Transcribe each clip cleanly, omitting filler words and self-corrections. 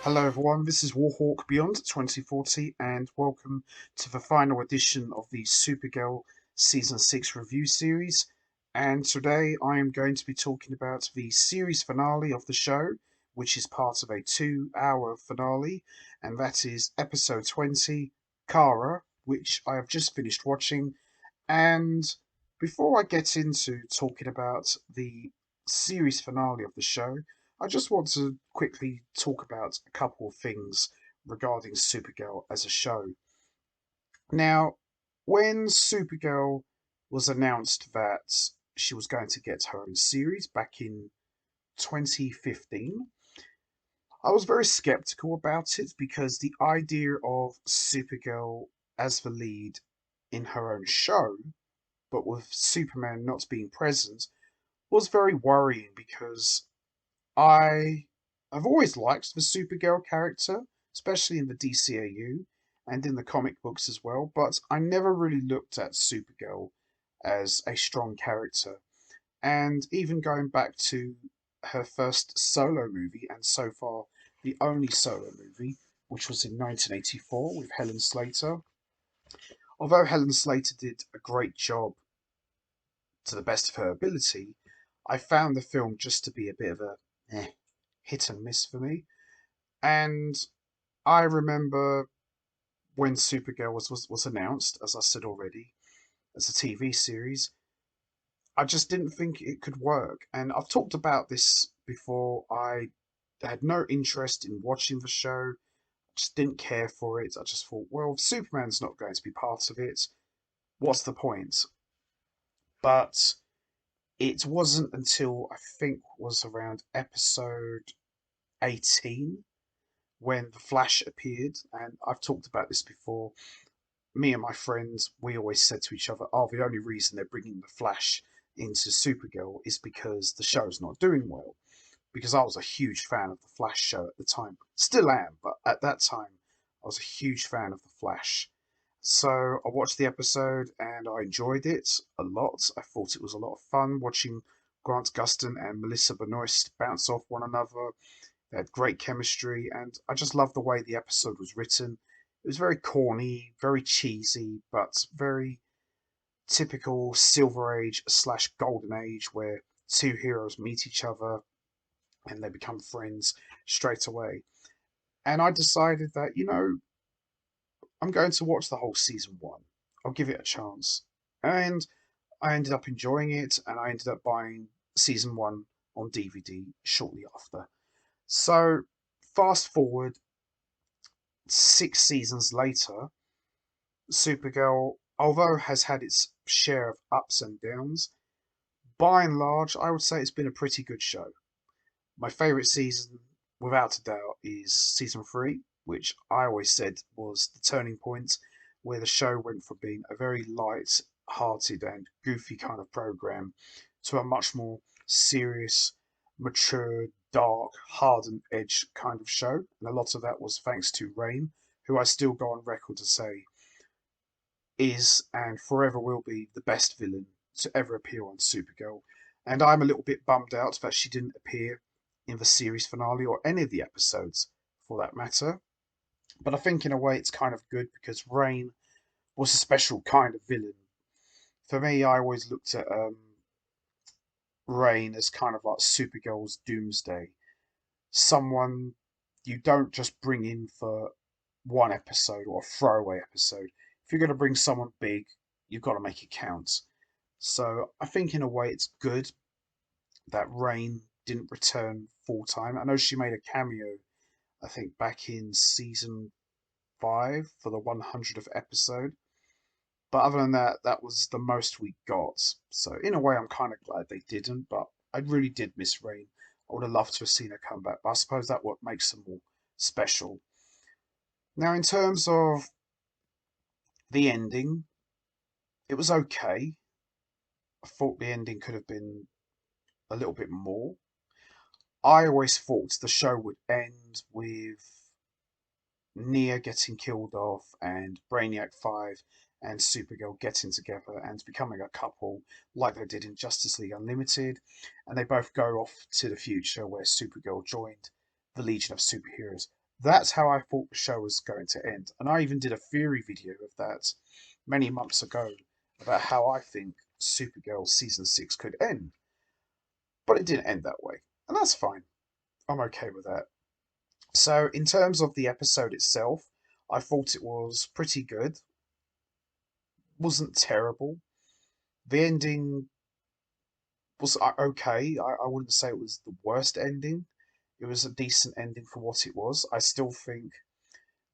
Hello everyone, this is Warhawk Beyond 2040 and welcome to the final edition of the Supergirl Season 6 review series. And today I am going to be talking about the series finale of the show, which is part of a 2-hour finale, and that is episode 20, Cara, which I have just finished watching. And before I get into talking about the series finale of the show, I just want to quickly talk about a couple of things regarding Supergirl as a show. Now, when Supergirl was announced that she was going to get her own series back in 2015, I was very skeptical about it because the idea of Supergirl as the lead in her own show, but with Superman not being present, was very worrying because I have always liked the Supergirl character, especially in the DCAU and in the comic books as well, but I never really looked at Supergirl as a strong character. And even going back to her first solo movie, and so far the only solo movie, which was in 1984 with Helen Slater. Although Helen Slater did a great job to the best of her ability, I found the film just to be a bit of a hit and miss for me. And I remember when Supergirl was announced, as I said already, as a TV series, I just didn't think it could work. And I've talked about this before. I had no interest in watching the show, just didn't care for it. I just thought, well, if Superman's not going to be part of it, what's the point? But it wasn't until I think was around episode 18 when the Flash appeared, and I've talked about this before. Me and my friends, we always said to each other, "Oh, the only reason they're bringing the Flash into Supergirl is because the show's not doing well." Because I was a huge fan of the Flash show at the time, still am, but at that time, I was a huge fan of the Flash. So I watched the episode and I enjoyed it a lot. I thought it was a lot of fun watching Grant Gustin and Melissa Benoist bounce off one another. They had great chemistry, and I just loved the way the episode was written. It was very corny, very cheesy, but very typical Silver Age slash Golden Age where two heroes meet each other and they become friends straight away. And I decided that, I'm going to watch the whole season one. I'll give it a chance. And I ended up enjoying it, and I ended up buying season one on DVD shortly after. So, fast forward 6 seasons later, Supergirl, although has had its share of ups and downs, by and large, I would say it's been a pretty good show. My favourite season, without a doubt, is season three, which I always said was the turning point where the show went from being a very light-hearted and goofy kind of program to a much more serious, mature, dark, hardened edge kind of show. And a lot of that was thanks to Rain, who I still go on record to say is and forever will be the best villain to ever appear on Supergirl. And I'm a little bit bummed out that she didn't appear in the series finale or any of the episodes for that matter. But I think in a way it's kind of good because Rain was a special kind of villain. For me, I always looked at Rain as kind of like Supergirl's Doomsday. Someone you don't just bring in for one episode or a throwaway episode. If you're going to bring someone big, you've got to make it count. So I think in a way it's good that Rain didn't return full time. I know she made a cameo, I think back in season 5 for the 100th episode. But other than that, that was the most we got. So in a way, I'm kind of glad they didn't. But I really did miss Rain. I would have loved to have seen her come back. But I suppose that's what makes them more special. Now, in terms of the ending, it was okay. I thought the ending could have been a little bit more. I always thought the show would end with Nia getting killed off and Brainiac 5 and Supergirl getting together and becoming a couple like they did in Justice League Unlimited. And they both go off to the future where Supergirl joined the Legion of Superheroes That's how I thought the show was going to end. And I even did a theory video of that many months ago about how I think Supergirl season 6 could end. But it didn't end that way. And that's fine. I'm okay with that. So, in terms of the episode itself, I thought it was pretty good. Wasn't terrible. The ending was okay. I wouldn't say it was the worst ending. It was a decent ending for what it was. I still think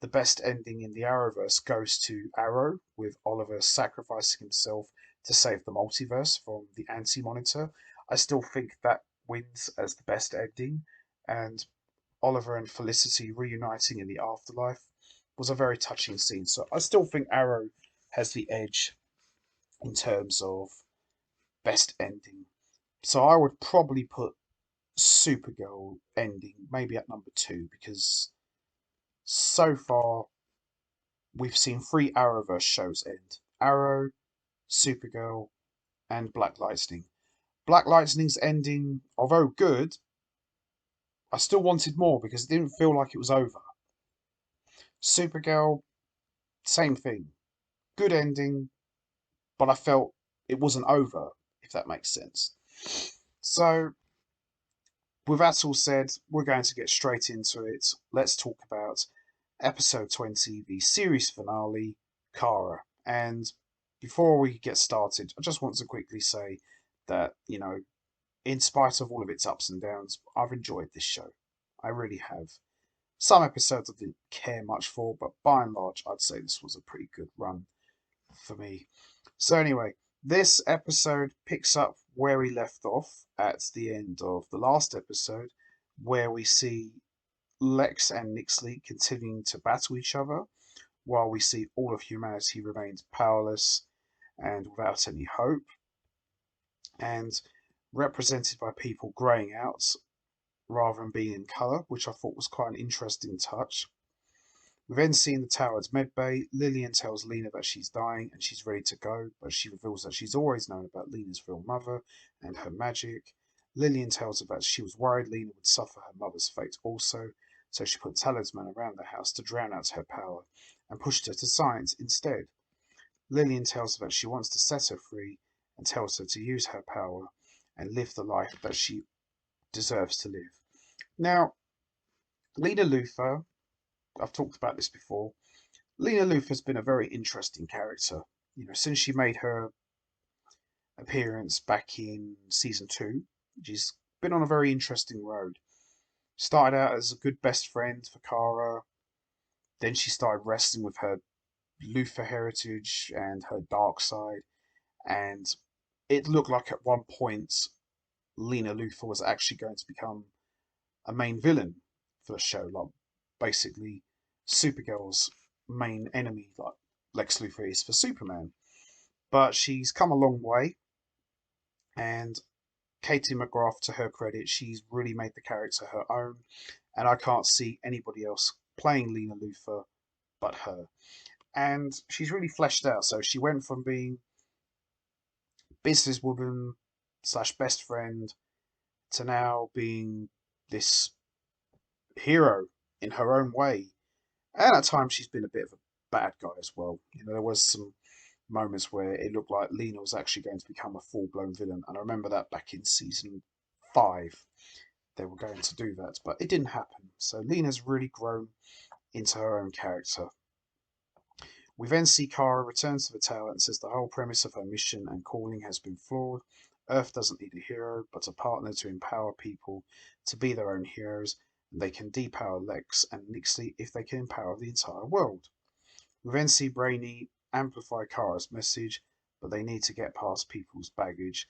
the best ending in the Arrowverse goes to Arrow, with Oliver sacrificing himself to save the multiverse from the Anti-Monitor. I still think that wins as the best ending, and Oliver and Felicity reuniting in the afterlife was a very touching scene. So I still think Arrow has the edge in terms of best ending. So I would probably put Supergirl ending maybe at number two, because so far we've seen three Arrowverse shows end: Arrow, Supergirl, and Black Lightning. Black Lightning's ending, although good, I still wanted more because it didn't feel like it was over. Supergirl, same thing. Good ending, but I felt it wasn't over, if that makes sense. So, with that all said, we're going to get straight into it. Let's talk about episode 20, the series finale, Cara. And before we get started, I just want to quickly say that, in spite of all of its ups and downs, I've enjoyed this show. I really have. Some episodes I didn't care much for, but by and large, I'd say this was a pretty good run for me. So, anyway, this episode picks up where we left off at the end of the last episode, where we see Lex and Nixley continuing to battle each other, while we see all of humanity remains powerless and without any hope, and represented by people greying out rather than being in colour, which I thought was quite an interesting touch. We then see in the tower's medbay, Lillian tells Lena that she's dying and she's ready to go, but she reveals that she's always known about Lena's real mother and her magic. Lillian tells her that she was worried Lena would suffer her mother's fate also, so she put talisman around the house to drown out her power and pushed her to science instead. Lillian tells her that she wants to set her free and tells her to use her power and live the life that she deserves to live. Now, Lena Luther, I've talked about this before. Lena Luther's been a very interesting character. Since she made her appearance back in season 2, she's been on a very interesting road. Started out as a good best friend for Cara, then she started wrestling with her Luther heritage and her dark side, and it looked like at one point Lena Luther was actually going to become a main villain for the show, like basically Supergirl's main enemy, like Lex Luthor is for Superman. But she's come a long way, and Katie McGrath, to her credit, she's really made the character her own, and I can't see anybody else playing Lena Luthor but her. And she's really fleshed out, so she went from being businesswoman slash best friend to now being this hero in her own way. And at times she's been a bit of a bad guy as well. There was some moments where it looked like Lena was actually going to become a full-blown villain, and I remember that back in season 5 they were going to do that, but it didn't happen. So Lena's really grown into her own character. We then see Kara returns to the tower and says the whole premise of her mission and calling has been flawed. Earth doesn't need a hero, but a partner to empower people to be their own heroes, and they can depower Lex and Nixley if they can empower the entire world. We then see Brainy amplify Kara's message, but they need to get past people's baggage.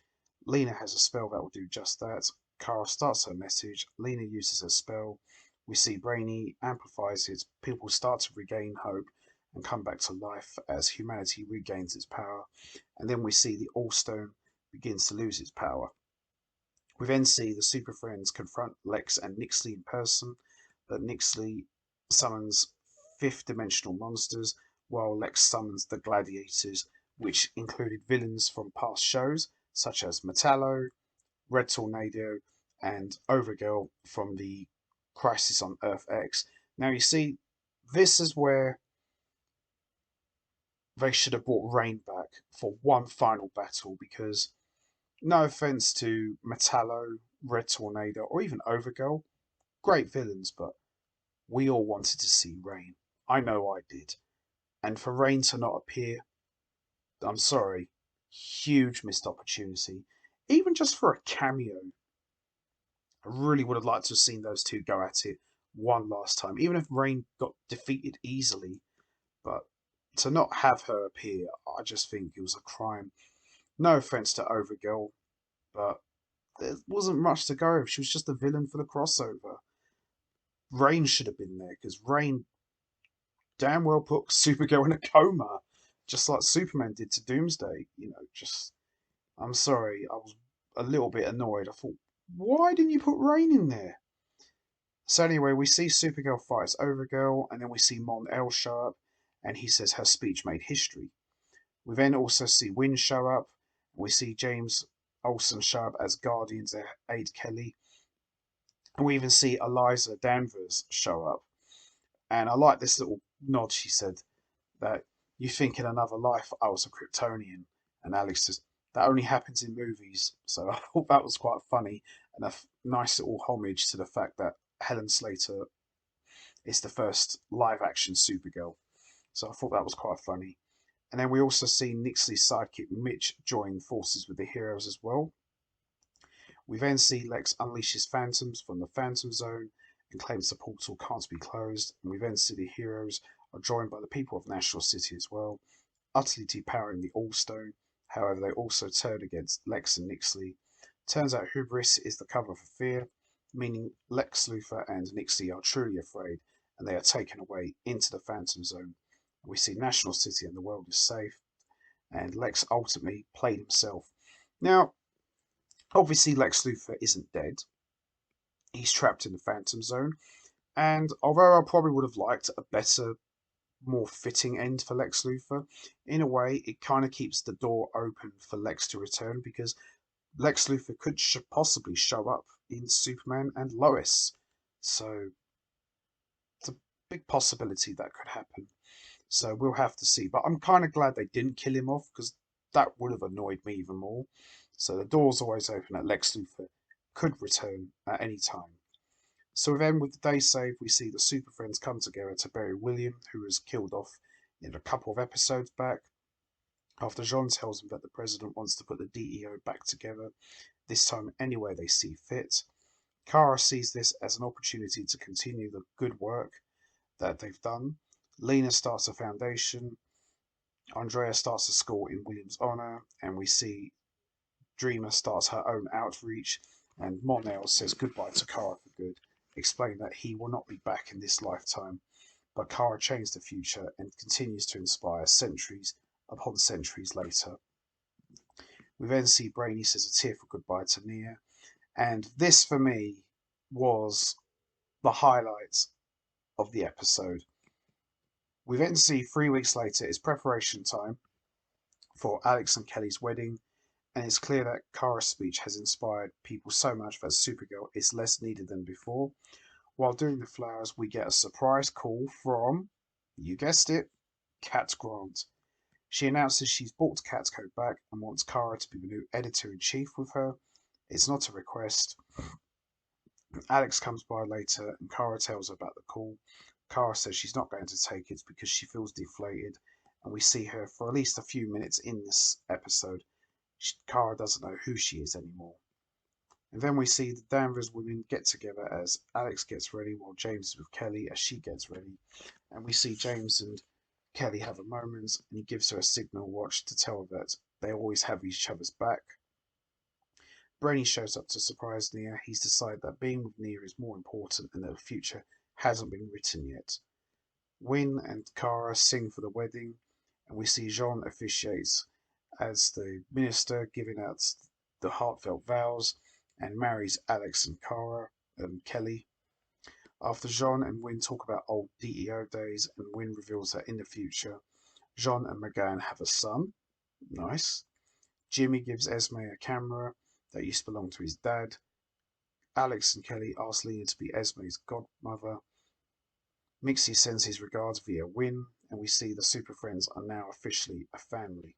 Lena has a spell that will do just that. Kara starts her message, Lena uses her spell. We see Brainy amplifies it, people start to regain hope and come back to life as humanity regains its power. And then we see the All-Stone begins to lose its power. We then see the Super Friends confront Lex and Nixley in person, but Nixley summons fifth dimensional monsters, while Lex summons the Gladiators, which included villains from past shows such as Metallo, Red Tornado, and Overgirl from the Crisis on Earth X. Now, you see, this is where they should have brought Rain back for one final battle because, no offense to Metallo, Red Tornado, or even Overgirl, great villains, but we all wanted to see Rain. I know I did. And for Rain to not appear, I'm sorry, huge missed opportunity. Even just for a cameo, I really would have liked to have seen those two go at it one last time, even if Rain got defeated easily. But to not have her appear, I just think it was a crime. No offense to Overgirl, but there wasn't much to go with. She was just a villain for the crossover. Rain should have been there because Rain damn well put Supergirl in a coma, just like Superman did to Doomsday. Just I'm sorry, I was a little bit annoyed. I thought, why didn't you put Rain in there? So anyway, we see Supergirl fights Overgirl, and then we see Mon El show up, and he says her speech made history. We then also see Wynn show up. We see James Olsen show up as Guardian's aide Kelly, and we even see Eliza Danvers show up. And I like this little nod. She said that you think in another life I was a Kryptonian, and Alex says that only happens in movies. So I thought that was quite funny and a nice little homage to the fact that Helen Slater is the first live action Supergirl. So I thought that was quite funny. And then we also see Nixley's sidekick Mitch join forces with the heroes as well. We then see Lex unleashes phantoms from the Phantom Zone and claims the portal can't be closed. And we then see the heroes are joined by the people of National City as well, utterly depowering the All-Stone. However, they also turn against Lex and Nixley. Turns out hubris is the cover for fear, meaning Lex Luthor and Nixley are truly afraid, and they are taken away into the Phantom Zone. We see National City and the world is safe, and Lex ultimately played himself. Now, obviously, Lex Luthor isn't dead. He's trapped in the Phantom Zone, and although I probably would have liked a better, more fitting end for Lex Luthor, in a way, it kind of keeps the door open for Lex to return because Lex Luthor could possibly show up in Superman and Lois. So, it's a big possibility that could happen. So we'll have to see. But I'm kind of glad they didn't kill him off because that would have annoyed me even more. So the door's always open that Lex Luthor could return at any time. So then with the day saved, we see the Super Friends come together to bury William, who was killed off in a couple of episodes back. After Jean tells them that the president wants to put the DEO back together, this time any way they see fit. Cara sees this as an opportunity to continue the good work that they've done. Lena starts a foundation. Andrea starts a school in William's honor, and we see Dreamer starts her own outreach, and Mon-El says goodbye to Cara for good, explaining that he will not be back in this lifetime, but Cara changed the future and continues to inspire centuries upon centuries later. We then see Brainy says a tearful goodbye to Nia, and this for me was the highlight of the episode. We then see 3 weeks later is preparation time for Alex and Kelly's wedding, and it's clear that Kara's speech has inspired people so much that Supergirl is less needed than before. While doing the flowers, we get a surprise call from, you guessed it, Cat Grant. She announces she's bought Catco back and wants Kara to be the new editor-in-chief with her. It's not a request. Alex comes by later and Kara tells her about the call. Kara says she's not going to take it because she feels deflated, and we see her for at least a few minutes in this episode. Kara doesn't know who she is anymore. And then we see the Danvers women get together as Alex gets ready while James is with Kelly as she gets ready. And we see James and Kelly have a moment, and he gives her a signal watch to tell her that they always have each other's back. Brainy shows up to surprise Nia. He's decided that being with Nia is more important and that the future hasn't been written yet. Wynn and Cara sing for the wedding, and we see Jean officiates as the minister, giving out the heartfelt vows, and marries Alex and Cara and Kelly. After Jean and Wynn talk about old DEO days, and Wynn reveals that in the future, Jean and McGann have a son. Nice. Jimmy gives Esme a camera that used to belong to his dad. Alex and Kelly ask Lena to be Esme's godmother. Mixie sends his regards via Win, and we see the Super Friends are now officially a family.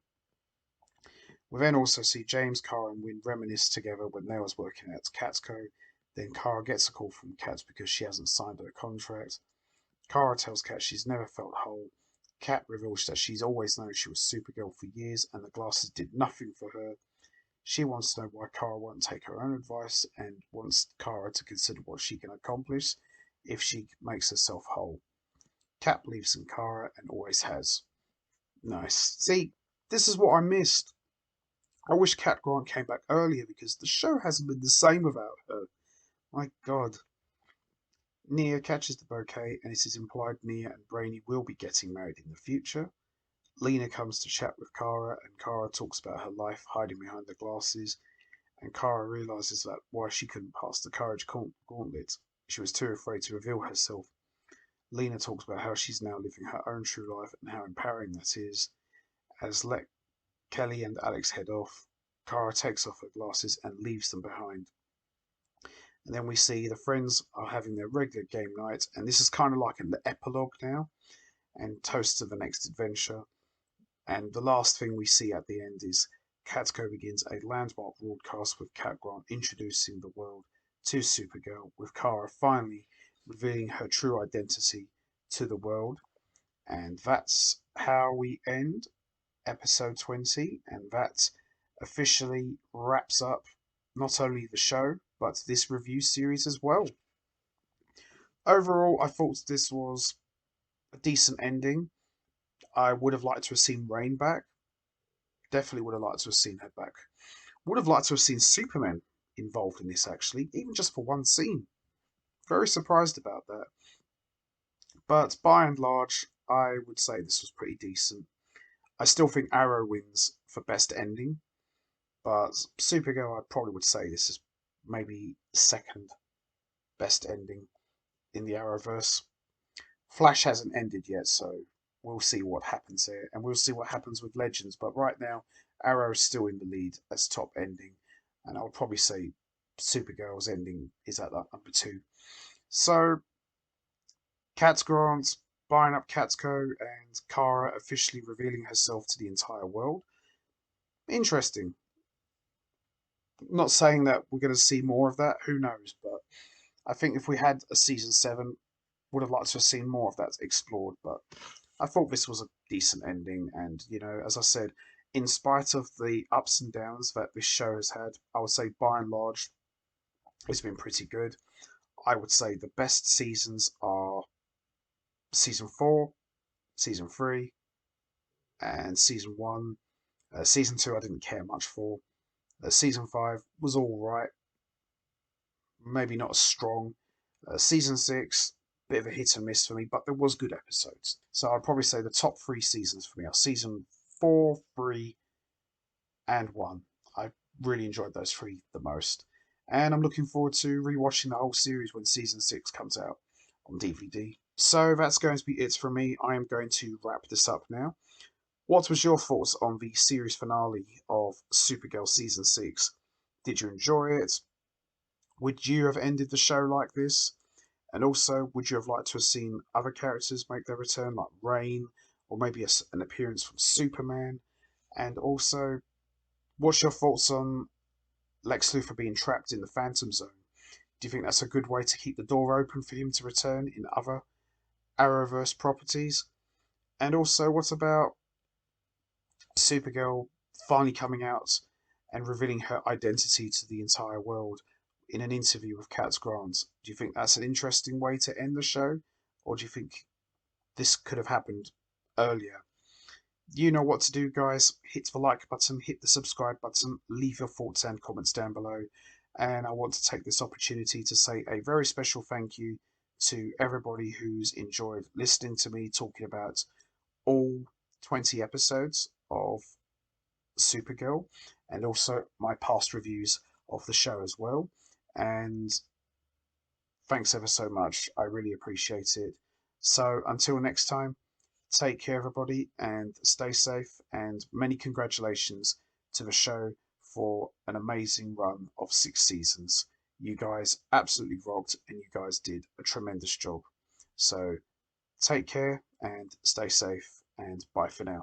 We then also see James, Cara, and Win reminisce together when they was working at Catco. Then Cara gets a call from Cat because she hasn't signed her contract. Cara tells Cat she's never felt whole. Cat reveals that she's always known she was Supergirl for years and the glasses did nothing for her. She wants to know why Cara won't take her own advice and wants Cara to consider what she can accomplish if she makes herself whole. Cat believes in Cara and always has. Nice. See, this is what I missed. I wish Cat Grant came back earlier because the show hasn't been the same without her. My God. Nia catches the bouquet and it is implied Nia and Brainy will be getting married in the future. Lena comes to chat with Cara and Cara talks about her life hiding behind the glasses and Cara realizes that why she couldn't pass the courage gauntlet. She was too afraid to reveal herself. Lena talks about how she's now living her own true life and how empowering that is. As let Kelly and Alex head off, Cara takes off her glasses and leaves them behind. And then we see the friends are having their regular game night, and this is kind of like an epilogue now, and toast to the next adventure. And the last thing we see at the end is Catco begins a landmark broadcast with Cat Grant introducing the world to Supergirl, with Cara finally revealing her true identity to the world. And that's how we end episode 20, and that officially wraps up not only the show, but this review series as well. Overall, I thought this was a decent ending. I would have liked to have seen Rain back. Definitely would have liked to have seen her back. Would have liked to have seen Superman involved in this, actually, even just for one scene. Very surprised about that. But by and large, I would say this was pretty decent. I still think Arrow wins for best ending, but Supergirl, I probably would say this is maybe second best ending in the Arrowverse. Flash hasn't ended yet, so we'll see what happens there, and we'll see what happens with Legends. But right now, Arrow is still in the lead as top ending, and I would probably say Supergirl's ending is at that number two. So, Cats Grant buying up Catco and Cara officially revealing herself to the entire world. Interesting. Not saying that we're going to see more of that. Who knows? But I think if we had a season 7, would have liked to have seen more of that explored. But I thought this was a decent ending, and as I said, in spite of the ups and downs that this show has had, I would say by and large, it's been pretty good. I would say the best seasons are season 4, season 3, and season 1. Season 2, I didn't care much for. Season 5 was all right, maybe not as strong. Season 6, bit of a hit and miss for me, but there was good episodes. So I'd probably say the top 3 seasons for me are season 4, 3, and 1. I really enjoyed those 3 the most. And I'm looking forward to rewatching the whole series when season 6 comes out on DVD. So that's going to be it from me. I am going to wrap this up now. What was your thoughts on the series finale of Supergirl season 6? Did you enjoy it? Would you have ended the show like this? And also, would you have liked to have seen other characters make their return, like Rain, or maybe an appearance from Superman? And also, what's your thoughts on Lex Luthor being trapped in the Phantom Zone? Do you think that's a good way to keep the door open for him to return in other Arrowverse properties? And also, what about Supergirl finally coming out and revealing her identity to the entire world in an interview with Cat Grant? Do you think that's an interesting way to end the show? Or do you think this could have happened earlier? You know what to do, guys. Hit the like button, hit the subscribe button, leave your thoughts and comments down below. And I want to take this opportunity to say a very special thank you to everybody who's enjoyed listening to me talking about all 20 episodes of Supergirl and also my past reviews of the show as well. And thanks ever so much. I really appreciate it. So until next time, take care, everybody, and stay safe. And many congratulations to the show for an amazing run of 6 seasons. You guys absolutely rocked, and you guys did a tremendous job. So Take care and stay safe, and bye for now.